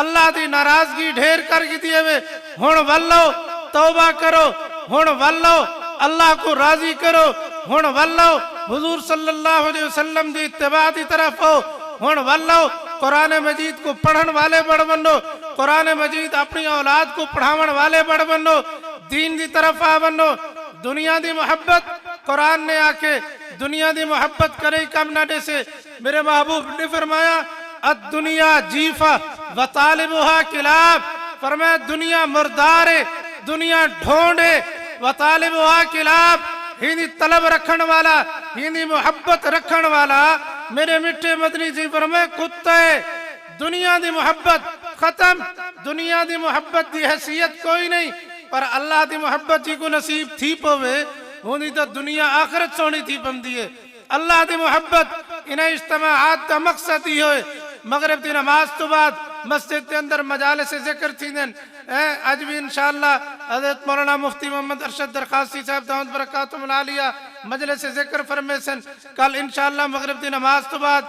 अल्लाह दी नाराजगी ढेर कर दिए वे हुण वल्लो तौबा करो हुण वल्लो अल्लाह को राजी करो हुण वल्लो हुजूर सल्लल्लाहु अलैहि वसल्लम दी इत्तिबा दी तरफ हो हुण वल्लो कुरान मजीद को पढ़न वाले बड़ बनो कुरान मजीद अपनी औलाद को पढ़ावन वाले बड़ बनो दीन दी तरफ आ बनो दुनिया दी मोहब्बत कुरान ने आके दुनिया दी मोहब्बत करे कम ना दे से मेरे महबूब ने फरमाया अद दुनिया जीफा व तालिबुहा किलाब फरमाया दुनिया मुर्दार है दुनिया ढोंड है व तालिबुहा किलाब हिंदी तलब रखन वाला हिंदी मोहब्बत रखन वाला मेरे मिठे मदनी जी फरमाए कुत्ता है दुनिया दी मोहब्बत खत्म दुनिया दी मोहब्बत दी हैसियत कोई नहीं पर अल्लाह दी मोहब्बत जी को नसीब थी पवे होनी तो दुनिया आखिरत सोनी थी पमदी है अल्लाह दी मोहब्बत इन्हें इज्तिमाआत का मकसद ही होए मगरिब दी नमाज तो बाद मस्जिद के अंदर मजालिस से जिक्र थी देन आज भी इंशाअल्लाह हज़रत मौलाना मुफ्ती मोहम्मद अरशद दरखास्ती साहब दामद बरकातुहुल आलिया मजलिस से जिक्र फरमेसन कल इंशाअल्लाह मगरिब दी नमाज तो बाद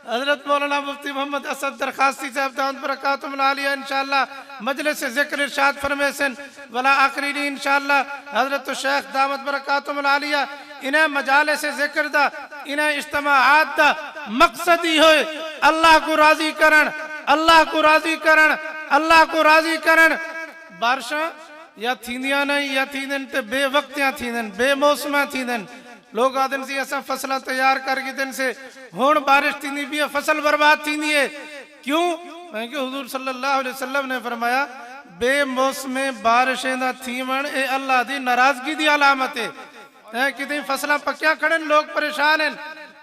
हजरत मौलाना मुफ्ती मोहम्मद असद दरखास्ती साहब दामद बरकातुहुल आलिया इंशाअल्लाह मजलिस से जिक्र इरशाद फरमेसन वला आखिरी इंशाअल्लाह हजरत शेख दामद बरकातुहुल आलिया इन्हें मजालिस से जिक्र दा इन्हें इज्तिमाआत दा मकसद ही होए अल्लाह को राजी करन अल्लाह को राजी करन अल्लाह को राजी करन बारिशां या थींदियां नहीं या थींदन ते बेवक्तियां थींदन बेमौसमा थींदन लोग आदन सी असा फसल तैयार करके दिन से हुण बारिश थींदी भी है फसल बर्बाद थींदी है क्यों क्योंकि हुजूर सल्लल्लाहु अलैहि वसल्लम ने फरमाया बेमौसमे बारिशें दा थीवण ए अल्लाह दी नाराजगी दी अलामत है कितनी फसलां पक्कियां खड़न लोग परेशान हैं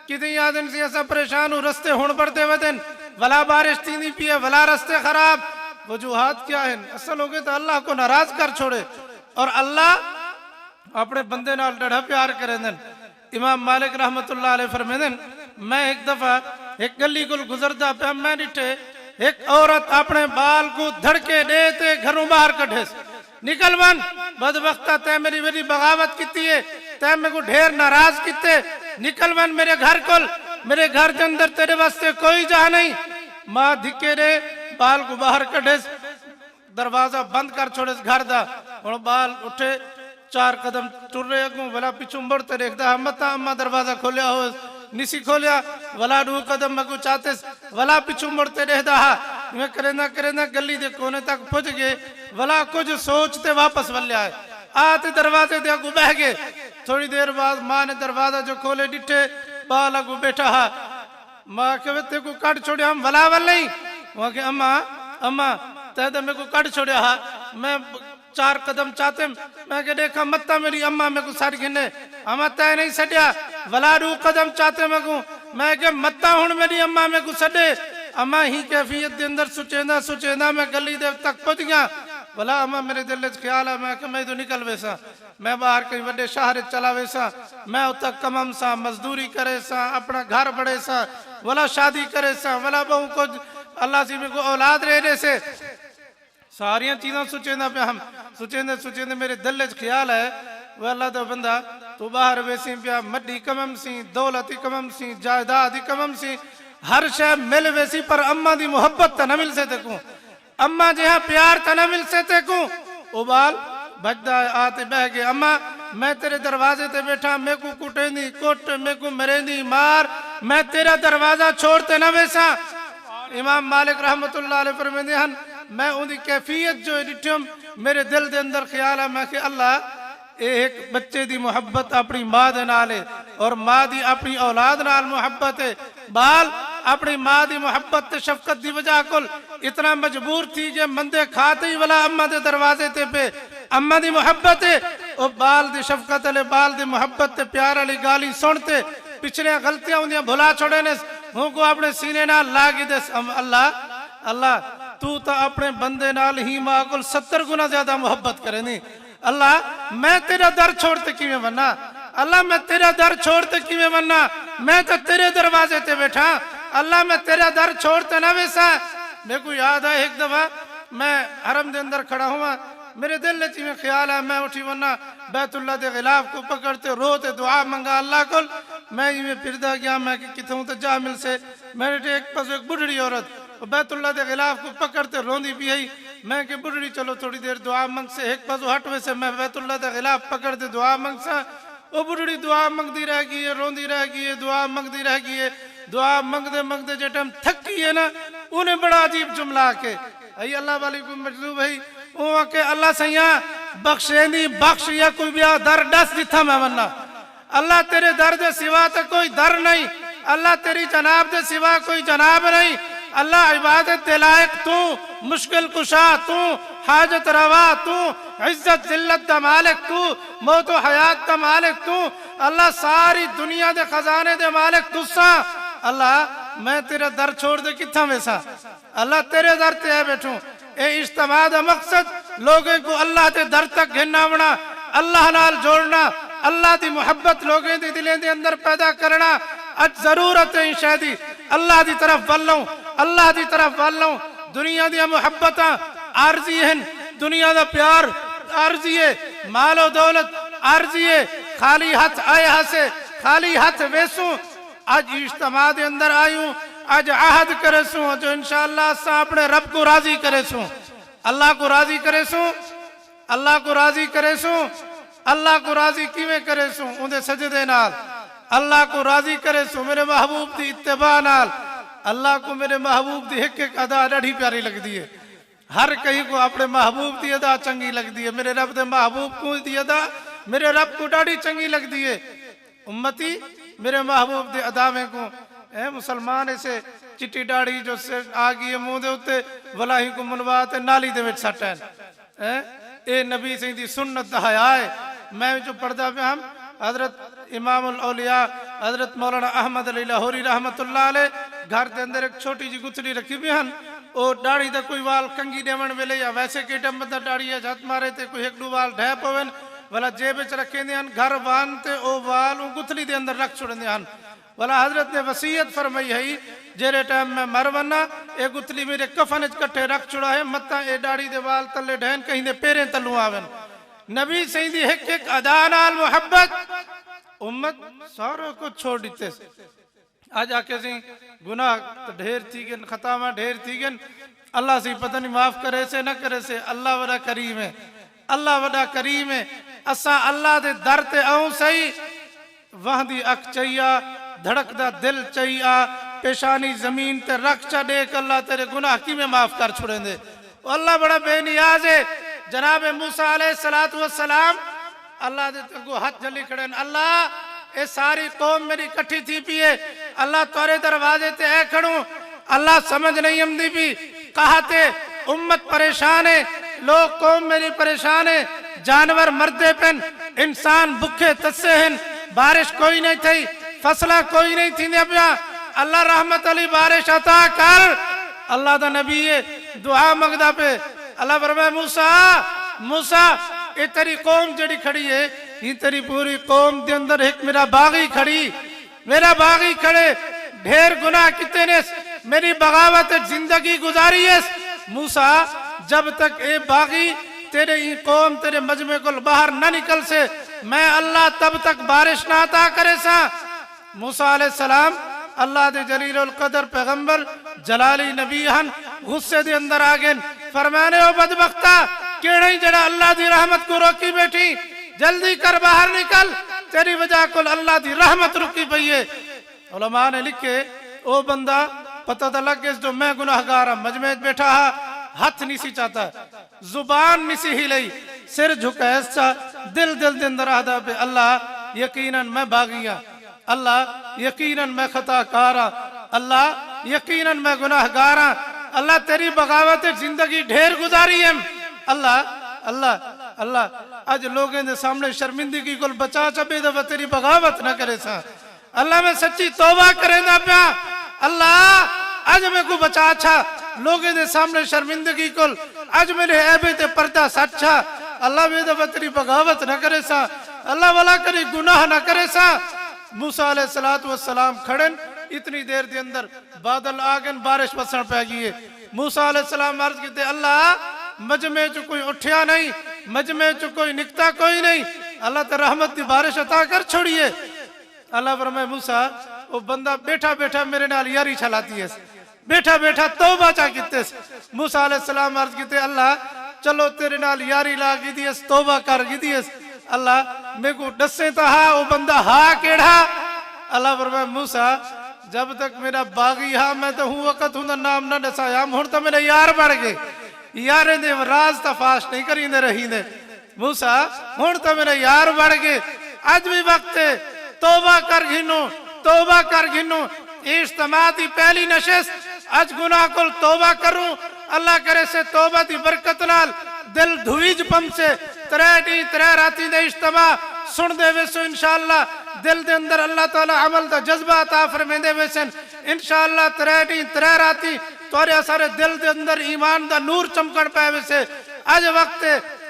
कितनी आदन सी असा परेशान हो रस्ते हुण बढ़ते वदन वला बारिश थींदी पी है वला रस्ते खराब वजूहात क्या है असल हो गए तो अल्लाह को नाराज कर छोड़े और अल्लाह अपने बंदे नाल डढ़ा प्यार करे देन इमाम मालिक रहमतुल्लाह अलैह फरमांदन मैं एक दफा एक गली को गुजरदा पे मैं डिठे एक औरत अपने बाल को धड़के देते घरों बाहर कढे निकल मन बदबख्ता तै मेरी मेरी बगावत की है तै मेरे को ढेर नाराज किते निकल मन मेरे घर को मेरे घर के अंदर तेरे वास्ते कोई जहा नहीं मां धिके रे बाल को बाहर कढे दरवाजा बंद कर छोड़े घर दा और बाल उठे 4 कदम टुर रहे अगू वला पिछू मुड़ते देखता मता अम्मा दरवाजा खोलिया हो निसी खोलिया वला 2 कदम अगू चाहते वला पिछू मुड़ते देखता मैं करेंदा करेंदा गली दे कोने तक पहुंच गए वला कुछ सोचते वापस वल्या है आते दरवाजे दे अगू बह गए थोड़ी देर बाद मां ने दरवाजा जो खोले डिठे बाल अगू बैठा हा मां के ते को काट छोड़िया हम वला वल नहीं वहां के अम्मा अम्मा तै तो मेरे को काट छोड़िया हा मैं 4 कदम चाहते मैं के देखा मत्ता मेरी अम्मा मेरे को सड़ गिने अम्मा तय नहीं सड़िया वला 2 कदम चाहते मैं के मत्ता हुण मेरी अम्मा मेरे को सड़े अम्मा ही कैफियत के अंदर सुचेंदा सुचेंदा मैं गली दे तक पहुंच गया भला अम्मा मेरे दिल च ख्याल है मैं कि मैं तो निकल वेसा मैं बाहर कहीं बड़े शहर चला वेसा मैं उत कमम सा मजदूरी करे सा अपना घर बड़े सा वला शादी करे सा वला बहु को अल्लाह से मेरे को औलाद रहने से सारिया चीज़ा सोचेंदा पे हम सोचेंदे सोचेंदे मेरे दिल च ख्याल है वह अल्लाह दा बंदा तू बाहर वेसी पिया मड्डी कमम सी दौलती कमम सी जायदाद कमम सी हर शय मिल वेसी पर अम्मा दी मोहब्बत त न मिल से तेकू अम्मा जहाँ प्यार त न मिल से तेकू उबाल भजदा आते बह गए अम्मा मैं तेरे दरवाजे ते बैठा मेरे को कुटेंदी कुट मेरे को मरेंदी मार मैं तेरा दरवाजा छोड़ते न वेसा इमाम मालिक रहमतुल्लाह अलैह फरमांदे हन मैं उनकी कैफियत जो डिठम मेरे दिल के अंदर ख्याल है मैं कि अल्लाह एक बच्चे दी मोहब्बत अपनी मां दे नाल है और मां दी अपनी औलाद नाल मोहब्बत है बाल अपनी मां दी मोहब्बत ते शफकत दी वजह को इतना मजबूर थी जे मंदे खाते ही वाला अम्मा दे दरवाजे ते पे अम्मा दी मोहब्बत है और बाल दी शफकत वाले बाल दी मोहब्बत ते प्यार वाली गाली सुनते पिछले गलतियां उन्दियां भुला छोड़े ने उनको अपने सीने नाल लागी दे अल्लाह अल्लाह तू तो अपने बंदे नाल ही मां को 70 गुना ज्यादा मोहब्बत करे नहीं अल्लाह मैं तेरा दर छोड़ते किवें मन्ना अल्लाह मैं तेरा दर छोड़ते किवें मन्ना मैं तो तेरे दरवाजे ते बैठा अल्लाह मैं तेरा दर छोड़ते ना वैसा मेरे को याद है एक दफा मैं हरम के अंदर खड़ा हुआ मेरे दिल में ख्याल है मैं उठी वरना बैतुल्लाह के खिलाफ को पकड़ते रोते दुआ मंगा अल्लाह को मैं इवें फिरदा गया मैं कि कितों तो जा मिल से मेरे एक पास एक बुढ़ड़ी औरत बैतुल्ला के खिलाफ को पकड़ते रोंदी भी आई। मैं कि बुढ़ड़ी चलो थोड़ी देर दुआ मंग से एक पासो हट वैसे मैं बैतुल्ला के खिलाफ पकड़ते दुआ मंग सा। वो बुढ़ड़ी दुआ मंगती रह गई है, रोंदी रह गई है, दुआ मंगती रह गई है। दुआ मंगते मंगते जो टाइम थक गई है ना, उन्हें बड़ा अजीब जुमला के आई अल्लाह वाली को मजलू भाई वो के अल्लाह सैया बख्शेंदी बख्श या कोई भी दर डस दिथा मैं मन्ना। अल्लाह तेरे दर दे सिवा तो कोई दर नहीं, अल्लाह तेरी जनाब दे सिवा कोई जनाब नहीं। अल्लाह इबादत दे लायक तू, मुश्किल कुशा तू, हाजत रवा तू, इज्जत जिल्लत दा मालिक तू, मौत व हयात दा मालिक तू। अल्लाह सारी दुनिया दे खजाने दे मालिक तुसा। अल्लाह मैं तेरा दर छोड़ दे किथा वैसा, अल्लाह तेरे दर ते है बैठूं। ए इज्तिमा दा मकसद लोगों को अल्लाह के दर तक घिनावना, अल्लाह नाल जोड़ना, अल्लाह की मुहब्बत लोगों के दिलों के अंदर पैदा करना। अज जरूरत है शायदी अल्लाह की तरफ वल्लों, अल्लाह की तरफ वल्लों। दुनिया दी मुहब्बत आरजी हैं, दुनिया का प्यार आरजी है, मालो दौलत आरजी है। खाली हाथ आया से खाली हाथ वेसू आज इज्तिमा के अंदर आयूं, आज आहद करे सू जो इंशाअल्लाह सा अपने रब को राजी करे सू, अल्लाह को राजी करे सू, अल्लाह को राजी करे सू। अल्लाह को राजी किवें करे सू उनके सजदे नाल, अल्लाह को राजी करे सू मेरे महबूब की इत्तिबा नाल। अल्लाह को मेरे महबूब की एक एक अदा ढी प्यारी लगती है, हर कहीं को अपने महबूब की अदा चंगी लगती है। मेरे रब के महबूब को दी अदा मेरे रब को डाढ़ी चंगी लगती है। उम्मती मेरे महबूब के अदा में को ए मुसलमान ऐसे चिट्टी दाढ़ी जो से आ गई है मुंह दे उत्ते वलाही को मुनवा ते नाली दे विच सट है। ए नबी सिंह दी सुन्नत दा हया है। मैं जो पढ़दा पे हम हजरत इमामुल औलिया हजरत मौलाना अहमद अली लाहौरी रहमतुल्लाह अलैह घर के अंदर एक छोटी जी गुथड़ी रखी भी हन। ओ दाढ़ी दा कोई वाल कंगी देवन वेले या वैसे केटम बंदा दाढ़ी है झत मारे ते कोई एक दो वाल ढह पवन वाला जेब विच रखेंदे हन। घर वान ते ओ वाल उ गुथड़ी दे अंदर रख छोड़ते हन। वाला हजरत ने वसीयत फरमाई है जेरे टाइम में मर वना ए गुथली मेरे कफन कट्ठे रख छुड़ा है मत्ता ए दाढ़ी दे वाल तले ढहन कहीं दे पेरें तलू आवन। नबी सही दी एक एक अदा नाल मोहब्बत उम्मत सारों को छोड़ दीते। आज आके सी गुनाह तो ढेर थी गन, खतामा ढेर थी गन। अल्लाह से पता नहीं माफ करे से न करे से। अल्लाह वड़ा करीम है, अल्लाह वड़ा करीम है। असा अल्लाह दे दर ते आऊं सही वहां दी अख चाहिया, धड़कदा दिल चाहिया, पेशानी जमीन ते रख चा देख अल्लाह तेरे गुनाह की में माफ कर छुड़ेंदे। अल्लाह बड़ा बेनियाज है। जनाब मूसा अलैहिस्सलातु वस्सलाम अल्लाह दे को हाथ जली खड़े अल्लाह ए सारी कौम मेरी इकट्ठी थी पिए अल्लाह तोरे दरवाजे ते ऐ खड़ू। अल्लाह समझ नहीं आमदी भी कहा ते उम्मत परेशान है, लोग कौम मेरी परेशान है, जानवर मरदे पेन, इंसान भूखे तस्से हैं, बारिश कोई नहीं थी, फसला कोई नहीं थी पिया। अल्लाह रहमत अली बारिश अता कर। अल्लाह दा नबी है दुआ मंगदा पे। अल्लाह फरमाए मूसा मूसा ये तेरी कौम जड़ी खड़ी है ये तेरी पूरी कौम के अंदर एक मेरा बागी खड़ी, मेरा बागी खड़े ढेर गुनाह कितने मेरी बगावत जिंदगी गुजारी है। मूसा जब तक ए बागी तेरे ये कौम तेरे मजमे को बाहर ना निकल से मैं अल्लाह तब तक बारिश ना अता करे सा। मूसा अलैहि सलाम अल्लाह दे जलीलुल कदर पैगंबर जलाली नबी हन गुस्से दे अंदर आ गए। फरमाने ओ बदबख्ता केड़ा ही जड़ा अल्लाह दी रहमत को रोकी बैठी, जल्दी कर बाहर निकल, तेरी वजह को अल्लाह दी रहमत रुकी पई है। उलमा ने लिखे ओ बंदा पता तो लग गया जो मैं गुनाहगार हूं, मजमे बैठा हा, हाथ नहीं सी चाहता, जुबान नहीं सी हिलाई, सिर झुकाए सा, दिल दिल के अंदर आदा पे अल्लाह यकीनन मैं बागिया, अल्लाह यकीनन मैं खताकार हां, अल्लाह यकीनन मैं गुनाहगार हां, अल्लाह तेरी बगावत जिंदगी ढेर गुजारी है। अल्लाह अल्लाह अल्लाह आज लोगों के सामने शर्मिंदगी को बचा चबे दफा तेरी बगावत न करे सा। अल्लाह मैं सच्ची तौबा करेंदा प्या। अल्लाह आज मैं को बचा अच्छा लोगों के सामने शर्मिंदगी को आज मेरे ऐबे ते पर्दा सच्चा। अल्लाह वे दफा तेरी बगावत न करे सा, अल्लाह वाला करे गुनाह न करे सा। मूसा अलैहिस्सलातु वस्सलाम खड़न इतनी देर के अंदर बादल आ गए, बारिश बसन पै गई है। मूसा अलैहिस्सलाम अर्ज कीते अल्लाह मजमे च कोई उठिया नहीं, मजमे च कोई निकता कोई नहीं, अल्लाह ते रहमत की बारिश अता कर छोड़िए। अल्लाह फरमाए मूसा वो बंदा बैठा बैठा मेरे नाल यारी चलाती है, बैठा बैठा तौबा चा किते। मूसा अलैहिस्सलाम अर्ज किते अल्लाह चलो तेरे नाल यारी ला की दियस तौबा कर की दियस। अल्लाह मेरे को दसे तो हा वो बंदा हा केड़ा। अल्लाह फरमाया मूसा जब तक मेरा बागी हा मैं तो हूँ वक्त हूं नाम ना दसाया हुण तो मेरे यार बन गए यारे दे राज तो फाश नहीं करींदे रहींदे। मूसा हुण तो मेरे यार बन गए अज भी वक्त है तौबा कर घिनो तौबा कर घिनो। इज्तिमा दी पहली नशिस्त अज गुनाह को तौबा करूं अल्लाह करे से तौबा दी बरकत नाल दिल धुईज पम से त्रै डी त्रै राती दे इज्तिमा सुन दे वेसो इंशाअल्लाह दिल दे अंदर अल्लाह ताला अमल दा जज्बा अता फरमांदे वेसन इंशाअल्लाह त्रै डी त्रै राती तोरे सारे दिल दे अंदर ईमान दा नूर चमकण पै वेसे। अज वक्त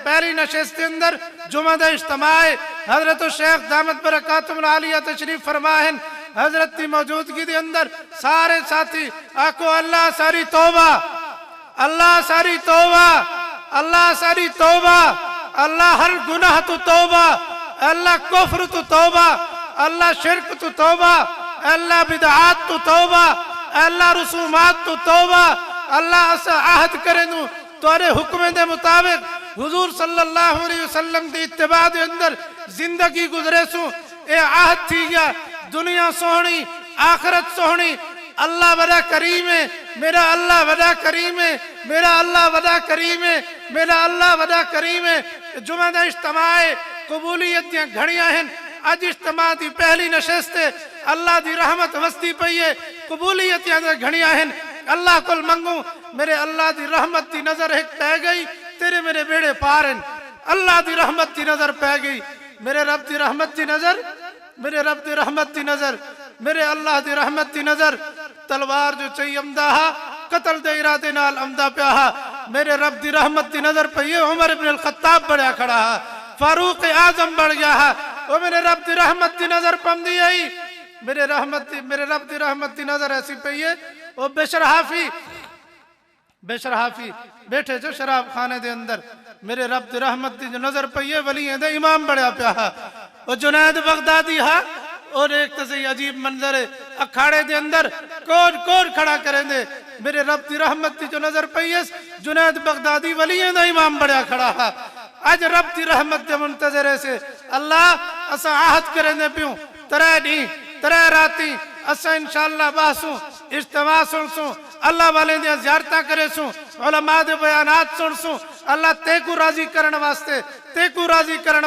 पहली नशिस्त के अंदर जुमा दा इज्तिमा है हजरत शेख दामत बरकातुहुल आलिया तशरीफ फरमा है। हजरत की मौजूदगी के अंदर सारे साथी आको अल्लाह सारी तौबा अल्लाह सारी तौबा अल्लाह सारी तौबा अल्लाह हर गुनाह तू तौबा अल्लाह कुफ्र तू तौबा अल्लाह शिरक तू तौबा अल्लाह बिदअत तू तौबा अल्लाह रसूमात तू तौबा अल्लाह असा आहद करे नू तोरे हुक्म दे मुताबिक हुजूर सल्लल्लाहु अलैहि वसल्लम दी इत्तिबा दे अंदर जिंदगी गुजरे सू ए आहद थी गया। दुनिया सोहनी आखिरत सोहनी अल्लाह वड़ा करीम है मेरा अल्लाह वड़ा करीम है मेरा अल्लाह वड़ा करीम है मेरा अल्लाह वड़ा करीम है। जुमा दा इज्तिमा है कबूलियत दी घड़ियां हैं अज इज्तिमा दी पहली नशिस्त है अल्लाह दी रहमत वसदी पई है कबूलियत दी घड़ियां हैं। अल्लाह को मंगू मेरे अल्लाह दी रहमत दी नजर एक पै गई तेरे मेरे बेड़े पार हैं। अल्लाह दी रहमत दी नजर पै गई मेरे रब दी रहमत दी नजर मेरे रब दी रहमत दी नजर मेरे अल्लाह दी रहमत दी नजर। तलवार जो चाहिए अमदा हा कतल दे इरादे नाल अमदा प्या हा मेरे रब दी रहमत दी नजर पई है। उमर इब्न अल खत्ताब बढ़िया खड़ा हा फारूक आजम बढ़ गया हा वो मेरे रब दी रहमत दी नजर पमदी आई मेरे रब दी रहमत दी नजर ऐसी पई है। वो बेशर हाफी बैठे जो शराब खाने दे अंदर मेरे रब दी रहमत दी जो नजर पई है वलियां दे इमाम बढ़िया प्या हा वो जुनैद बगदादी हा। और एक तो सही अजीब मंजर है अखाड़े दे अंदर कोड कोड खड़ा करेंदे मेरे रब दी रहमत दी जो नजर पई है जुनैद बगदादी वलियां दा इमाम बढ़िया खड़ा हा। अज रब दी रहमत दे मुंतजरे से अल्लाह असा आहद करेंदे पियो त्रै डी त्रै राती असा इंशाअल्लाह बासू इज्तिमा सुनसू अल्लाह वाले दी ज़ियारत करेसू उलमा दे बयानात सुनसू अल्लाह तेकू राजी करने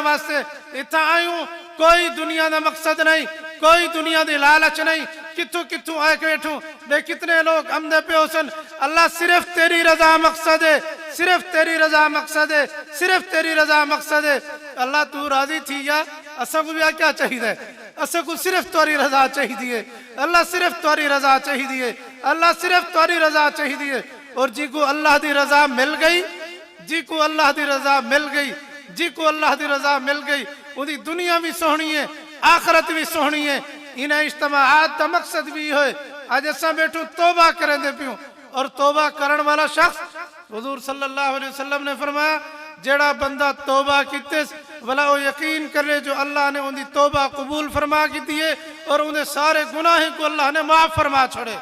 वास्ते इतना आयूं कोई दुनिया का मकसद नहीं कोई दुनिया की लालच नहीं कितों कितों आए बैठू बे कितने लोग आमदे पे सन। अल्लाह सिर्फ तेरी रजा मकसद है सिर्फ तेरी रजा मकसद है सिर्फ तेरी रजा मकसद है। अल्लाह तू राजी थी या असा को भी क्या चाहिए असा को सिर्फ तोरी रजा चाहिए अल्लाह सिर्फ तोरी रजा चाहिए अल्लाह सिर्फ तोरी रजा चाहिए। और जी को अल्लाह की रजा मिल गई जी को अल्लाह की रजा मिल गई जी को अल्लाह की रजा मिल गई उदी दुनिया भी सोहनी है आखरत भी सोहनी है। इन्हें इज्तिमाआत का मकसद भी है आज असा बैठू तौबा करें दे पियो और तौबा करने वाला शख्स हुजूर सल्लल्लाहु अलैहि वसल्लम ने फरमाया जेड़ा बंदा तौबा कीते भला वो यकीन करे जो अल्लाह ने उनकी तौबा कबूल फरमा की है और उन्हें सारे गुनाह को अल्लाह ने माफ फरमा छोड़े।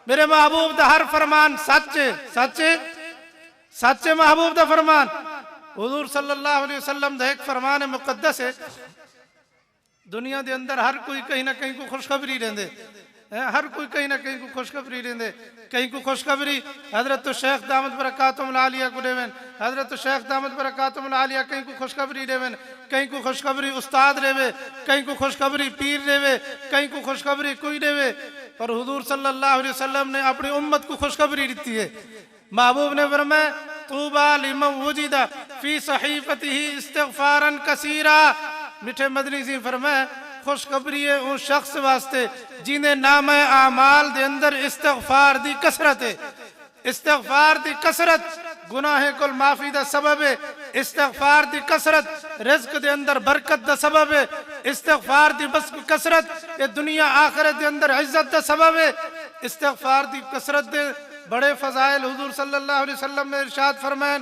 मेरे महबूब दा हर फरमान सच्चे सच्चे सच्चे महबूब दा फरमान हुजूर सल्लल्लाहु अलैहि वसल्लम दा एक फरमान मुकद्दस है। दुनिया के अंदर हर कोई कहीं ना कहीं को खुशखबरी देंदे हर कोई कहीं ना कहीं को खुशखबरी देंदे कहीं को खुशखबरी हजरत शेख दामत बरकातुहुल आलिया को देवन हजरत शेख दामत बरकातुहुल आलिया कहीं को खुशखबरी देवन कहीं को खुशखबरी उस्ताद देवे कहीं को खुशखबरी पीर देवे कहीं को खुशखबरी कोई देवे पर हुजूर सल्लल्लाहु अलैहि वसल्लम ने अपनी उम्मत को खुशखबरी दी है। महबूब ने फरमाया तूबा लिमन वुजिदा फी सहीफतिही इस्तिगफारन कसीरा मिठे मदनी सी फरमाया खुशखबरी है उस शख्स वास्ते जिन्हें नामे आमाल दे अंदर इस्तिगफार दी कसरत है। इस्तिगफार दी कसरत गुनाह कुल माफी दा सबब है इस्तिगफार दी कसरत रिज़्क दे अंदर बरकत दा सबब है इस्तिगफार दी बस कसरत ये दुनिया आखिरत दे अंदर इज्जत दा सबब है। इस्तिगफार दी कसरत दे बड़े फजाइल हुजूर सल्लल्लाहु अलैहि वसल्लम ने इरशाद फरमाया।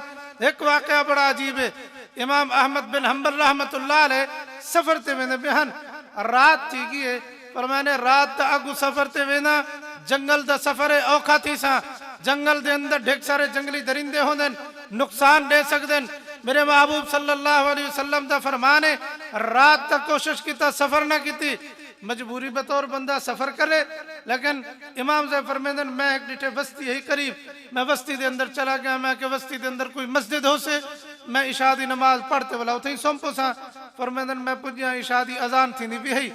एक वाकया बड़ा अजीब है इमाम अहमद बिन हंबल रहमतुल्लाह अलैह सफर ते वेंदे बेहन रात थी गई है पर मैंने रात अगू सफर ते वेंदा जंगल दा सफर है औखा थी सा जंगल दे अंदर ढेर सारे जंगली दरिंदे होंदे नुकसान दे सकते मेरे महबूब सल्लल्लाहु अलैहि वसल्लम दा फरमान है रात तक कोशिश की सफर ना की मजबूरी बतौर बंदा सफर करे लेकिन इमाम साहब फरमाते मैं एक डिठे बस्ती यही करीब मैं बस्ती के अंदर चला गया मैं के बस्ती के अंदर कोई मस्जिद हो से मैं इशा दी नमाज पढ़ते वाला उथे सौंपो सा फरमाते मैं पुजा इशा दी अजान थी भी है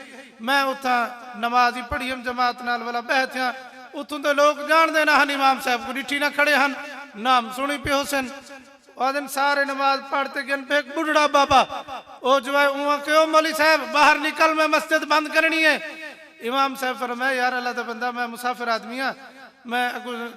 मैं उथा नमाज ही पढ़ी हम जमात नाल वाला बह थिया उतों तो लोग जानते ना हन इमाम साहब को डिठी ना खड़े हन नाम सुनी पे हुसैन दिन सारे नमाज पढ़ते गए पे एक बुढ़ा बाबा ओ जो है वहां क्यों मौली साहब बाहर निकल मैं मस्जिद बंद करनी है इमाम साहब फरमाया यार अल्लाह दा बंदा मैं मुसाफिर आदमी हाँ मैं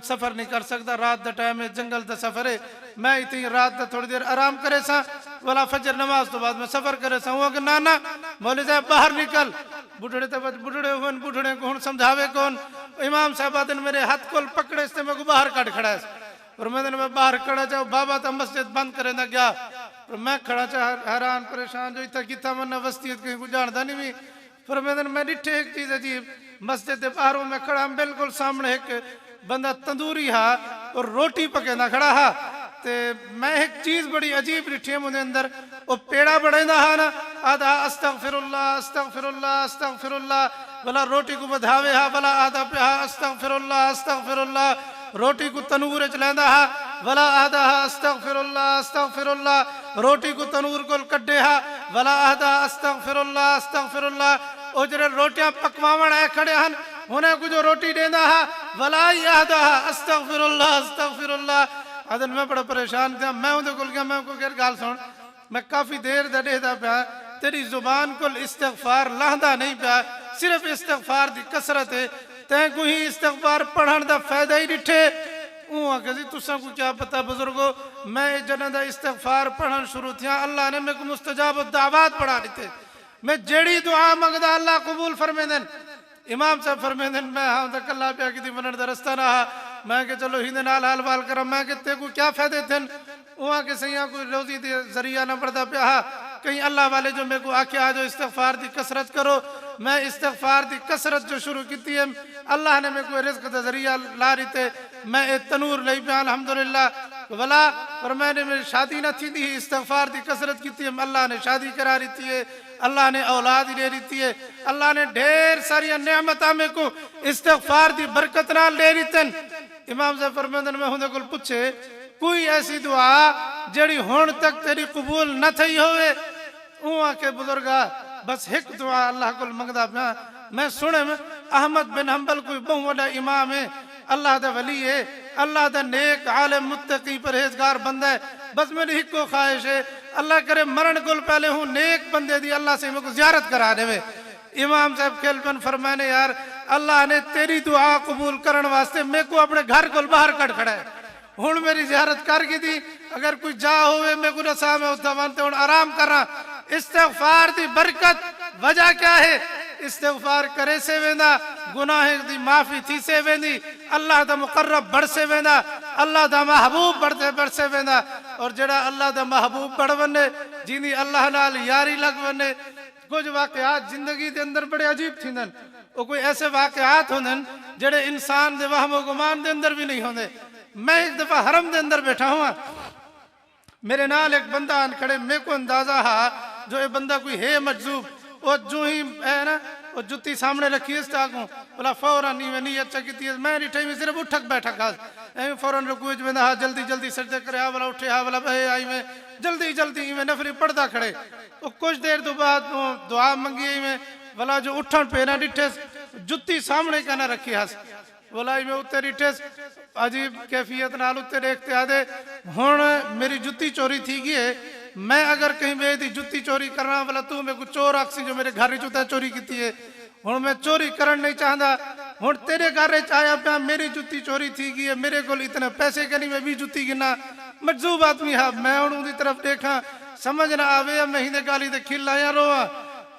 सफर नहीं कर सकता रात का टाइम है जंगल का सफर है मैं इतनी रात का थोड़ी देर आराम करे सा वाला फजर नमाज तो बाद में सफर करे सा हुआ कि ना ना मौली साहब बाहर निकल बुढ़े तो बुढ़े हुए बुढ़े को हुन समझावे कौन इमाम साहब दिन मेरे हाथ को पकड़े इससे मेरे को बाहर काट खड़ा है और मैं बाहर खड़ा चाह बाबा तो मस्जिद बंद करे ना गया और मैं खड़ा चाह हैरान परेशान जो इतना कितना मन वस्तियत कहीं को जानता नहीं भी फिर मैं डिठे एक चीज अजीब मस्जिद के बाहरों में खड़ा बिल्कुल सामने एक बंदा तंदूरी हा और रोटी पकेंदा खड़ा हा ते मैं एक चीज बड़ी अजीब डिठी है मुझे अंदर वो पेड़ा बढ़ेंदा हा ना आधा अस्तगफिरुल्लाह अस्तगफिरुल्लाह अस्तगफिरुल्लाह भला रोटी को बधावे हा भला आधा पे हा अस्तगफिरुल्लाह अस्तगफिरुल्लाह रोटी को तनूर च लैंदा हा वला आदा अस्तगफिरुल्लाह अस्तगफिरुल्लाह रोटी को तनूर को कड्डे हा वला आदा अस्तगफिरुल्लाह अस्तगफिरुल्लाह ओ जरे रोटियां पकवावण आए खड़े हन उन्हें को जो रोटी देंदा हा वला आदा अस्तगफिरुल्लाह अस्तगफिरुल्लाह अदन मैं बड़ा परेशान था मैं उनके कोल गया मैं को कह गाल सुन मैं काफी देर दा देदा पिया तेरी जुबान को इस्तिगफार लांदा नहीं पिया सिर्फ इस्तिगफार दी कसरत है तैं को ही इस्तिगफार पढ़न दा फायदा ही डिठे ऊँ तुसा को क्या पता बुजुर्गो मैं जन दा इस्तिगफार पढ़न शुरू थिया अल्लाह ने मेरे को मुस्तजाब दावत पढ़ा दिते मैं जेड़ी दुआ मंगदा अल्लाह कबूल फरमेंदन इमाम साहब फरमेंदन मैं हाँ तो कल्ला पिया कि मनन दा रस्ता ना मैं के चलो हिंदे नाल हाल वाल कर मैं के ते को क्या फायदे थे वहाँ के सैया कोई रोजी दे जरिया ना पड़ता पिया कहीं अल्लाह वाले जो मेरे को आके आ जो इस्तिगफार दी कसरत करो मैं इस्तिगफार दी कसरत जो शुरू की है अल्लाह ने मेरे को रिज़्क़ दा जरिया ला रही थे मैं एक तनूर ले पिया अल्हम्दुलिल्लाह वला पर मैंने मेरी शादी न थी इस्तिगफार दी कसरत की है अल्लाह ने शादी करा रही है अल्लाह ने औलाद दे रही है अल्लाह ने ढेर सारी नेमतां मेरे को इस्तिगफार दी बरकत नाल दे रही थन इमाम साहब फरमांदन मैं हुंदे कोल पूछे कोई ऐसी दुआ जड़ी हुण तक तेरी कबूल न थई होवे उहाँ के बुजुर्गा बस एक दुआ अल्लाह को मंगदा पिया मैं सुने में अहमद बिन हंबल कोई बहुत बड़ा इमाम है अल्लाह दा वली है अल्लाह दा नेक आलिम मुत्तकी परहेजगार बंदा है बस मेरी हिको ख्वाहिश है अल्लाह करे मरण को पहले हूँ नेक बंदे दी अल्लाह से मेरे को जियारत करा देवे इमाम साहब खेलपन फरमाने यार अल्लाह ने तेरी दुआ कबूल करने वास्ते मेरे को अपने घर को बाहर कट खड़ा है हूँ मेरी जियारत कर की थी अगर कोई जा होवे मैं को नसा में उदा मानते हूँ आराम करा इस्तिगफार दी बरकत वजह क्या है इस्तिगफार करे से वेंदा गुनाह दी माफी थी से वेंदी अल्लाह दा मुकर्रब बढ़ से वेंदा अल्लाह दा महबूब बढ़ से वेंदा और जड़ा अल्लाह दा महबूब बढ़ वने जिंदी अल्लाह नाल यारी लग वने कुछ वाकयात जिंदगी दे अंदर बड़े अजीब थींदन वो कोई ऐसे वाकयात होंदन जड़े इंसान दे वहम गुमान दे अंदर भी नहीं होंदे मैं एक दफा हरम दे अंदर बैठा हुआ मेरे नाल एक बंदा आन खड़े मेरे को अंदाजा हा जो ये बंदा कोई है मजजूब वो जो ही है ना वो जुत्ती सामने रखी है को बोला फौरन नहीं अच्छा की मैं रिठाई में सिर्फ उठक बैठा खास ऐ फौरन रुकू में हा जल्दी जल्दी सजदे करे हा वाला उठे हा वाला बहे आई में जल्दी जल्दी में नफरी पड़दा खड़े वो कुछ देर तो बाद दुआ मंगी में वाला जो उठन पे ना डिठे जुत्ती सामने कहना रखी हस बोला मैं उत्ते डिठे अजीब कैफियत नाल उत्ते देखते आदे हुण मेरी जुत्ती चोरी थी गई है मैं अगर कहीं मेरी जुत्ती चोरी करना वाला तू मेरे को चोर आखसी जो मेरे घर जूता चोरी की है हूँ मैं चोरी करन नहीं चाहता हूँ तेरे घर आया पाया मेरी जुत्ती चोरी थी गई है मेरे को इतने पैसे के नहीं मैं भी जुत्ती गिना मजजूब आदमी हा मैं हूँ उनकी तरफ देखा समझ ना आवे मैं ही गाली दे खिल आया रोआ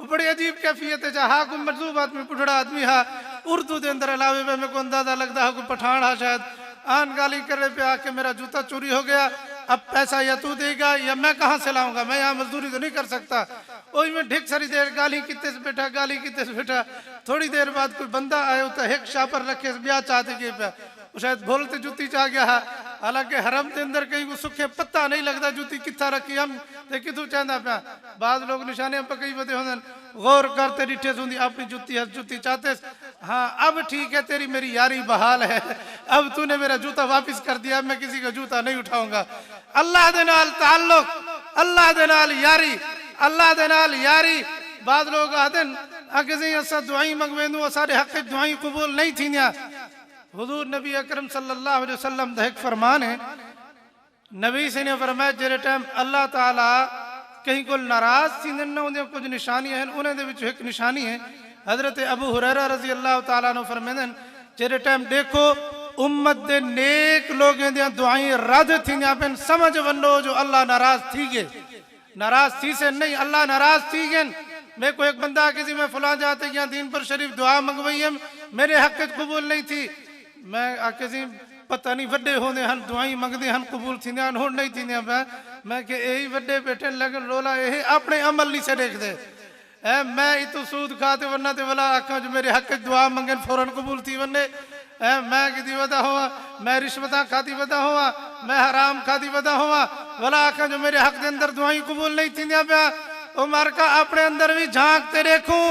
बड़ी अजीब कैफियत है हा कोई मजजूब आदमी पुठड़ा आदमी हा उर्दू के अंदर अलावे मेरे को अंदाजा लगता है कोई पठान हा शायद आन गाली करे पे आके मेरा जूता चोरी हो गया अब पैसा या तू देगा या मैं कहाँ से लाऊंगा मैं यहाँ मजदूरी तो नहीं कर सकता ओही में ढेर सारी देर गाली किते से बैठा, गाली किते से बैठा। थोड़ी देर बाद कोई बंदा आयो तो एक शापर रखे ब्याह चाहते के पे शायद बोलते जुती चाह गया। हालांकि हरम के अंदर कहीं को सुखे पत्ता नहीं लगता जुती किथा रखी हम ते किथू चाहता पे। बाद लोग निशाने पर कई बदे होंगे गौर करते डिठे सुंदी अपनी जुती हस जुती चाहते। हाँ अब ठीक है तेरी मेरी यारी बहाल है, अब तूने मेरा जूता वापस कर दिया, मैं किसी का जूता नहीं उठाऊंगा। अल्लाह दे नाल ताल्लुक, अल्लाह दे नाल यारी, अल्लाह दे नाल यारी। बाद लोग आदन अगे असा दुआई मंगवेंदू असारे हक दुआई कबूल नहीं थींदियां। हुजूर नबी अकरम सल्लल्लाहु अलैहि वसल्लम दा एक फरमान है, नबी से ने फरमाया जेरे टाइम अल्लाह ताला कहीं को नाराज थींदन न उनके कुछ निशानियां हैं, उन्हें दे विच एक निशानी है हजरत अबू हुरैरा रजी अल्लाह ताला नो फरमांदन जेरे टाइम देखो उम्मत दे नेक लोगों दी दुआएं रद्द थींदियां पेन, समझ वनो जो अल्लाह नाराज थी गए। नाराज थी से नहीं, अल्लाह नाराज थी गए। मैं को एक बंदा किसी में फुला जाते या दीन पर शरीफ दुआ मंगवाई है मेरे हक कबूल नहीं थी, मैं किसी पता नहीं वड्डे होंदे हन दुआई मंगदे हन कबूल थींदे हन होण नहीं थींदे पे। मैं कि यही वड्डे बैठे लगन रोला यही अपने अमल नहीं से देखदे। मैं इतो सूद खाते वरना ते वाला आखा जो मेरे हक दुआ मंगन फौरन कबूल थी वने। मैं किदी वदा हुआ, मैं रिश्वतां खाती वदा हुआ, मैं हराम खाती वदा हुआ, वाला आखा जो मेरे हक के अंदर दुआई कबूल नहीं थींदियां पिया। उमर का अपने अंदर भी झांकते देखूं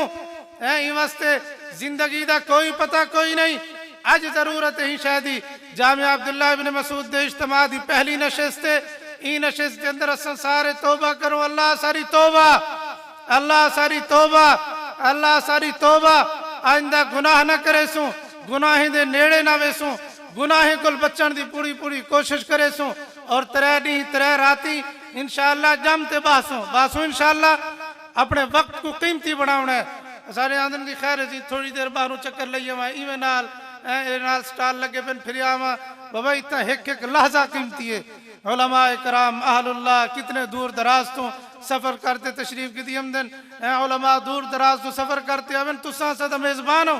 इन वास्ते जिंदगी दा कोई पता कोई नहीं। अज जरूरत ही शायदी जामिया अब्दुल्ला इब्न मसूद दे इज्तिमा दी पहली नशिस्त है। ई नशिस्त के अंदर असां सारे तौबा करो, अल्लाह सारी तौबा, अल्लाह सारी तौबा, अल्लाह सारी तौबा। आइंदा गुनाह न करेसूं, गुनाह दे नेड़े ना वेसूं, गुनाह को बचण दी पूरी पूरी कोशिश करेसूं। और 3 दी 3 राती इंशाअल्लाह जमते बासू इंशाअल्लाह अपने वक्त को कीमती बनाना है। सारे आंदन की खैर जी थोड़ी देर बाहरों चक्कर लई आवा इवें नाल स्टाल लगे पेन फिर आवा बाबा इतना एक लहजा कीमती है। उलमा कराम अहलुल्लाह कितने दूर दराज तो सफर करते तशरीफ की आमदन उलमा दूर दराज तो सफर करते आवन तुसा सा मेजबान हो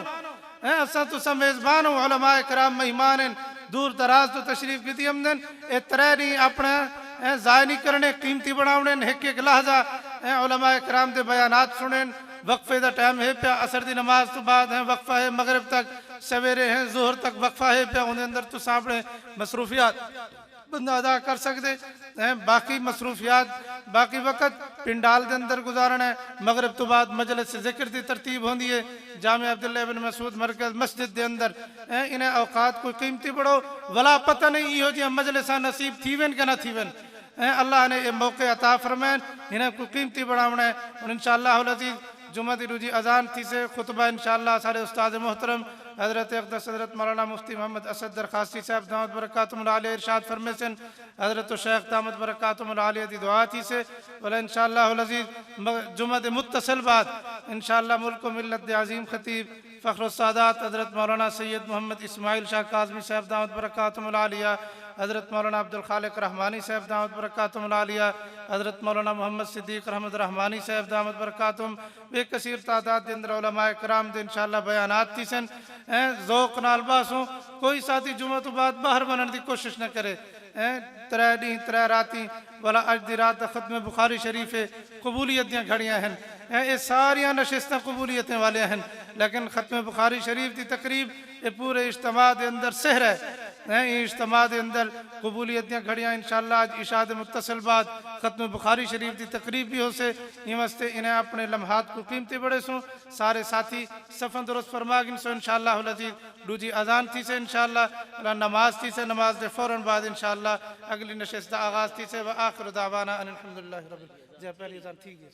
असा तुसा मेजबान हो। उलमा कराम मेहमान दूर दराज तो तशरीफ की आमदन ए 3 नहीं अपना ज़ाय नहीं करने कीमती बनाने एक लहजा उलमा कराम के बयानात सुने। वक्फे का टाइम है पे असर की नमाज तो बाद है वक्फा है मगरब तक सवेरे है जोहर तक वक्फा है पे उन्हें अंदर तुसा अपने मसरूफियात बंदा अदा कर सकते हैं। बाकी मसरूफियात बाकी वक्त पिंडाल के अंदर गुजारना है। मगरब तो बाद मजलिस जिक्र की तरतीब होती है जामिया अब्दुल्ला इब्न मसूद मरकज मस्जिद के अंदर। इन्हें औकात को कीमती बढ़ो वला पता नहीं इहो जी मजलिसा नसीब थी वन कि न थी वन। अल्लाह ने ये मौके अता फरमाइन इन्हें को कीमती बढ़ावना है। और इंशाअल्लाह अज़ीज़ जुम्मा दी रोजी अजान थी से खुतबा इंशाअल्लाह सारे उस्ताद मोहतरम हज़रत अक़दस हज़रत मौलाना मुफ्ती मोहम्मद असद दरखास्ती साहब दामद बरकातुहुल आलिया इरशाद फरमेसन हज़रत शेख दामद बरकातुहुल आलिया दी दुआ थी से वला इंशाअल्लाह अज़ीज़ जुम्मा दे मुत्तसिल बाद इंशाअल्लाह मुल्क व मिल्लत दे अज़ीम खतीब फ़ख्रुस सादात हज़रत मौलाना सैयद मोहम्मद इस्माइल शाह काज़मी साहब दामद बरकातुहुल आलिया, हज़रत मौलाना अब्दुल खालिक रहमानी साहब दामद बरकातुहुल आलिया, हज़रत मौलाना मोहम्मद सिद्दीक़ रहमत रहमानी साहब दामद बरकातुहुम बेकसीर तादाद के अंदर उलमाए कराम दे इंशाअल्लाह बयानात थी सन। ज़ौक़ नाल बासों कोई साथी जुम्मे तो बाद बाहर बनने की कोशिश न करे। 3 डी 3 राती वाला अज दी रात ख़त्म बुखारी शरीफ है कबूलियत दियां घड़ियां हैं। ये सारियां नशिस्तां कबूलियतें वाले हैं लेकिन ख़त्म बुखारी शरीफ की तकरीब ये पूरे इज्तिमा के अंदर सहर है। इज्तिमा के अंदर कबूलियत दियां घड़ियां इंशाअल्लाह आज इशा दे मुत्तसिल बाद ख़त्म बुखारी शरीफ की तकरीब भी हो से इन वास्ते इन्हें अपने लम्हात को कीमती बड़े सो सारे साथी सफ़न दुरुस्त फरमागिन सो इंशाअल्लाह अज़ीज़ दूजी अजान थी से इंशाअल्लाह नमाज थी से नमाज के फ़ौरन बाद इंशाअल्लाह अगली नशिस्त आगाज़ थी से व आखिर दावाना अनिल हम्दुलिल्लाहि रब्बिल। पहली अजान ठीक है।